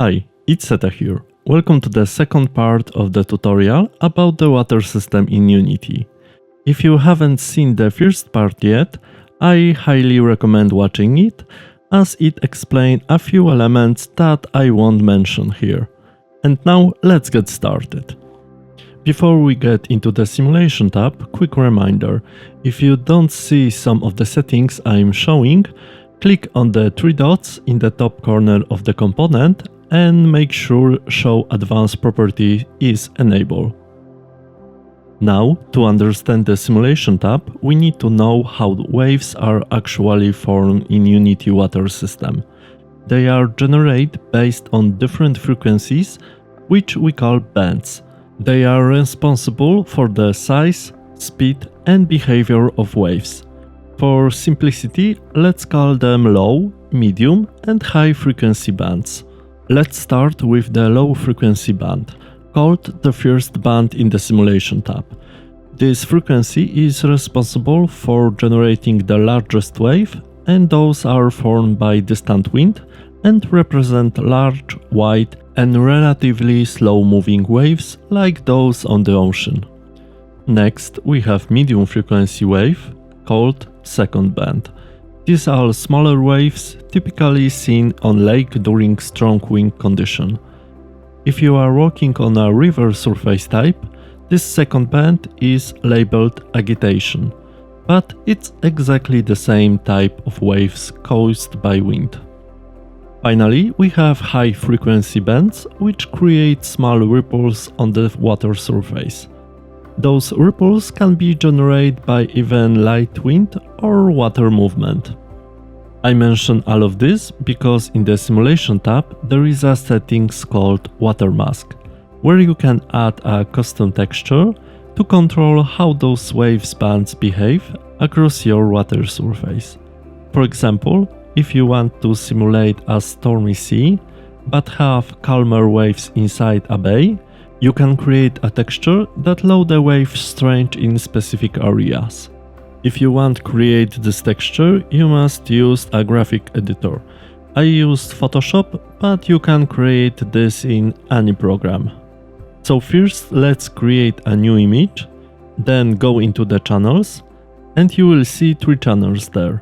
Hi, it's Seta here. Welcome to the second part of the tutorial about the water system in Unity. If you haven't seen the first part yet, I highly recommend watching it, as it explains a few elements that I won't mention here. And now let's get started. Before we get into the simulation tab, quick reminder: if you don't see some of the settings I'm showing, click on the three dots in the top corner of the component and make sure Show Advanced Property is enabled. Now, to understand the Simulation tab, we need to know how waves are actually formed in Unity water system. They are generated based on different frequencies, which we call bands. They are responsible for the size, speed, and behavior of waves. For simplicity, let's call them low, medium, and high frequency bands. Let's start with the low frequency band, called the first band in the Simulation tab. This frequency is responsible for generating the largest wave, and those are formed by distant wind and represent large, wide, and relatively slow-moving waves like those on the ocean. Next, we have medium frequency wave, called second band. These are smaller waves, typically seen on lake during strong wind condition. If you are working on a river surface type, this second band is labeled agitation, but it's exactly the same type of waves caused by wind. Finally, we have high frequency bands, which create small ripples on the water surface. Those ripples can be generated by even light wind or water movement. I mention all of this because in the Simulation tab there is a settings called Water Mask, where you can add a custom texture to control how those waves bands behave across your water surface. For example, if you want to simulate a stormy sea but have calmer waves inside a bay, you can create a texture that allows the wave strength in specific areas. If you want to create this texture, you must use a graphic editor. I used Photoshop, but you can create this in any program. So first, let's create a new image, then go into the channels, and you will see three channels there.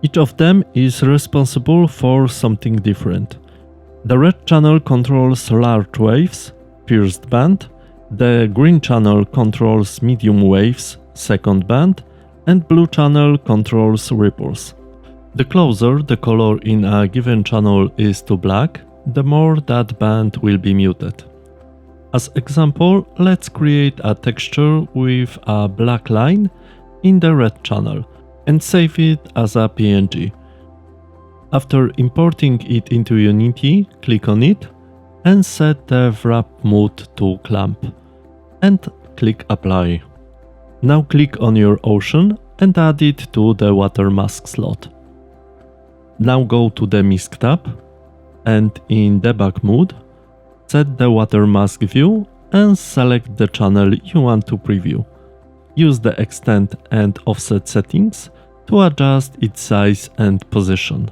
Each of them is responsible for something different. The red channel controls large waves, first band, the green channel controls medium waves, second band, and blue channel controls ripples. The closer the color in a given channel is to black, the more that band will be muted. As example, let's create a texture with a black line in the red channel and save it as a PNG. After importing it into Unity, click on it and set the wrap mode to clamp and click apply. Now click on your ocean and add it to the water mask slot. Now go to the Mask tab and in debug mode, set the water mask view and select the channel you want to preview. Use the extend and offset settings to adjust its size and position.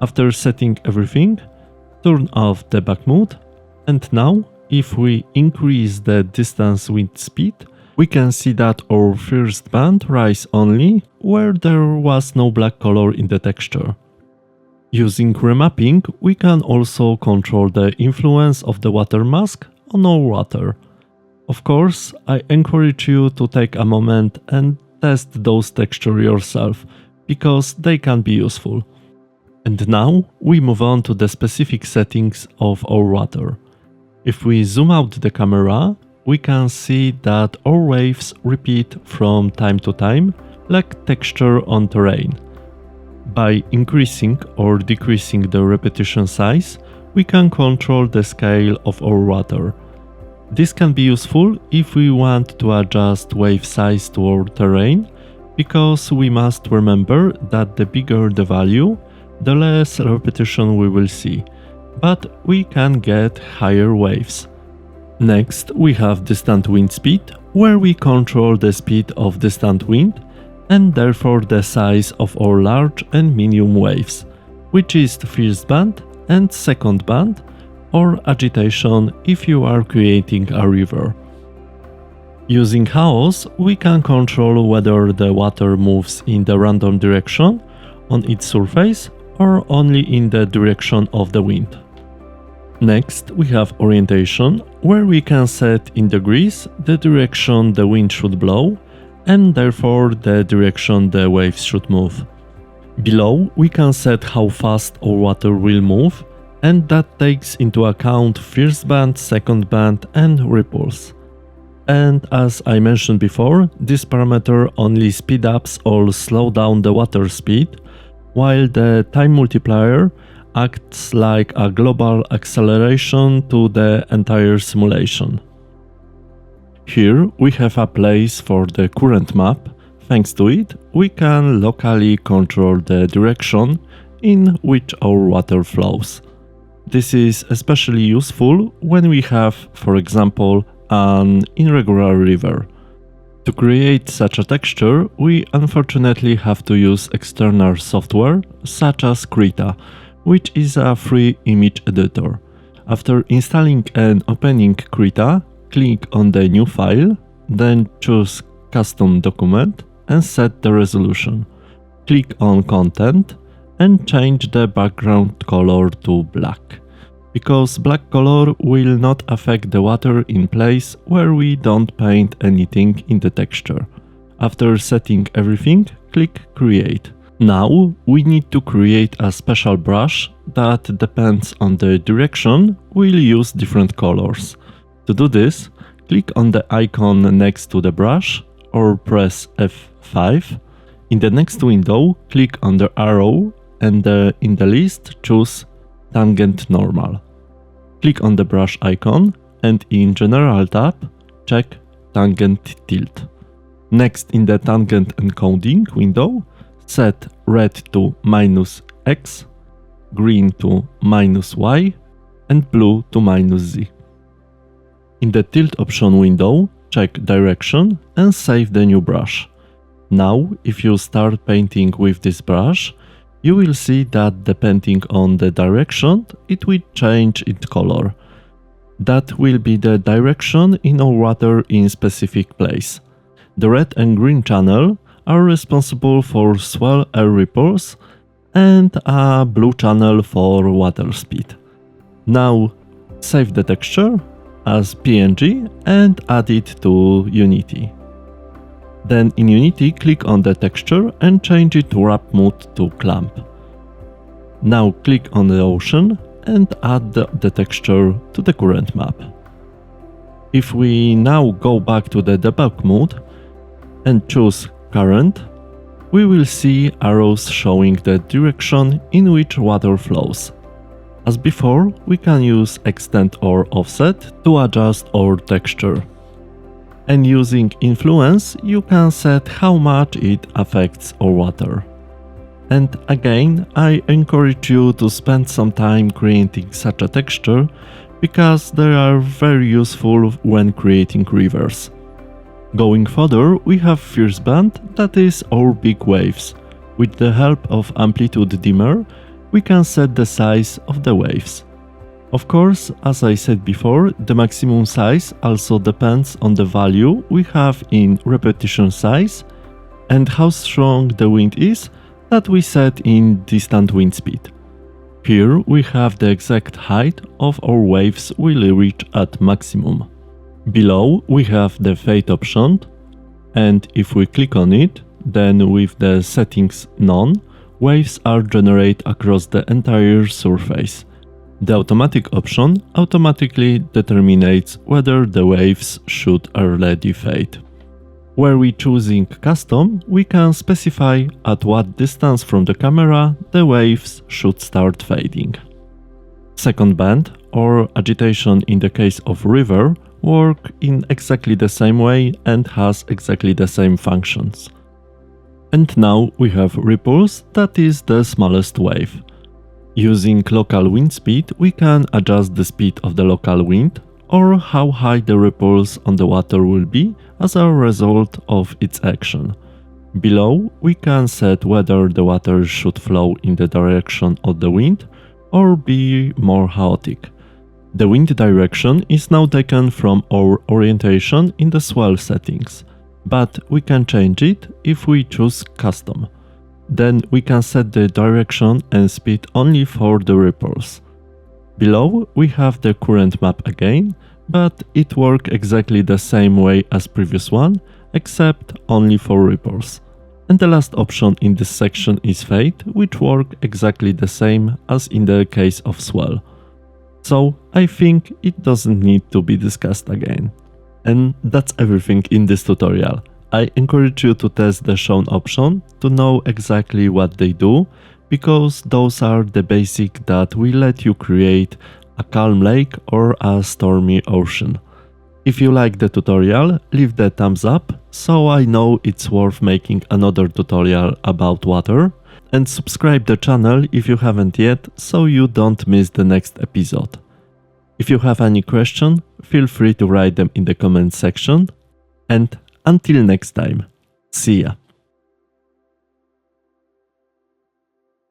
After setting everything, turn off debug mode, and now, if we increase the distance with speed, we can see that our first band rises only where there was no black color in the texture. Using remapping, we can also control the influence of the water mask on our water. Of course, I encourage you to take a moment and test those textures yourself, because they can be useful. And now we move on to the specific settings of our water. If we zoom out the camera, we can see that our waves repeat from time to time, like texture on terrain. By increasing or decreasing the repetition size, we can control the scale of our water. This can be useful if we want to adjust wave size to our terrain, because we must remember that the bigger the value, the less repetition we will see, but we can get higher waves. Next, we have distant wind speed, where we control the speed of distant wind and therefore the size of our large and medium waves, which is the first band and second band, or agitation if you are creating a river. Using chaos, we can control whether the water moves in the random direction on its surface or only in the direction of the wind. Next, we have orientation, where we can set in degrees the direction the wind should blow and therefore the direction the waves should move. Below, we can set how fast our water will move, and that takes into account first band, second band and ripples. And as I mentioned before, this parameter only speed ups or slow down the water speed, while the time multiplier acts like a global acceleration to the entire simulation. Here we have a place for the current map. Thanks to it, we can locally control the direction in which our water flows. This is especially useful when we have, for example, an irregular river. To create such a texture, we unfortunately have to use external software such as Krita, which is a free image editor. After installing and opening Krita, click on the new file, then choose Custom Document and set the resolution. Click on Content and change the background color to black, because black color will not affect the water in place where we don't paint anything in the texture. After setting everything, click Create. Now we need to create a special brush that depends on the direction we'll use different colors. To do this, click on the icon next to the brush or press F5. In the next window, click on the arrow and in the list choose Tangent Normal. Click on the brush icon and in General tab, check Tangent Tilt. Next, in the Tangent Encoding window, set red to -x, green to -y, and blue to -z. In the Tilt option window, check Direction and save the new brush. Now, if you start painting with this brush, you will see that depending on the direction, it will change its color. That will be the direction in our water in specific place. The red and green channel are responsible for swell air ripples and a blue channel for water speed. Now save the texture as PNG and add it to Unity. Then in Unity, click on the texture and change it to wrap mode to clamp. Now click on the ocean and add the texture to the current map. If we now go back to the debug mode and choose current, we will see arrows showing the direction in which water flows. As before, we can use extend or offset to adjust our texture. And using influence, you can set how much it affects our water. And again, I encourage you to spend some time creating such a texture, because they are very useful when creating rivers. Going further, we have first band, that is our big waves. With the help of amplitude dimmer, we can set the size of the waves. Of course, as I said before, the maximum size also depends on the value we have in repetition size and how strong the wind is that we set in distant wind speed. Here we have the exact height of our waves will reach at maximum. Below we have the fade option, and if we click on it, then with the settings none, waves are generated across the entire surface. The automatic option automatically determines whether the waves should already fade. Where we choosing custom, we can specify at what distance from the camera the waves should start fading. Second band, or agitation in the case of river, work in exactly the same way and has exactly the same functions. And now we have ripples, that is the smallest wave. Using local wind speed, we can adjust the speed of the local wind or how high the ripples on the water will be as a result of its action. Below, we can set whether the water should flow in the direction of the wind or be more chaotic. The wind direction is now taken from our orientation in the swell settings, but we can change it if we choose custom. Then we can set the direction and speed only for the ripples. Below we have the current map again, but it works exactly the same way as previous one, except only for ripples. And the last option in this section is fade, which works exactly the same as in the case of swell. So I think it doesn't need to be discussed again. And that's everything in this tutorial. I encourage you to test the shown option to know exactly what they do, because those are the basic that will let you create a calm lake or a stormy ocean. If you like the tutorial, leave the thumbs up so I know it's worth making another tutorial about water, and subscribe the channel if you haven't yet so you don't miss the next episode. If you have any question, feel free to write them in the comment section, and until next time, see ya!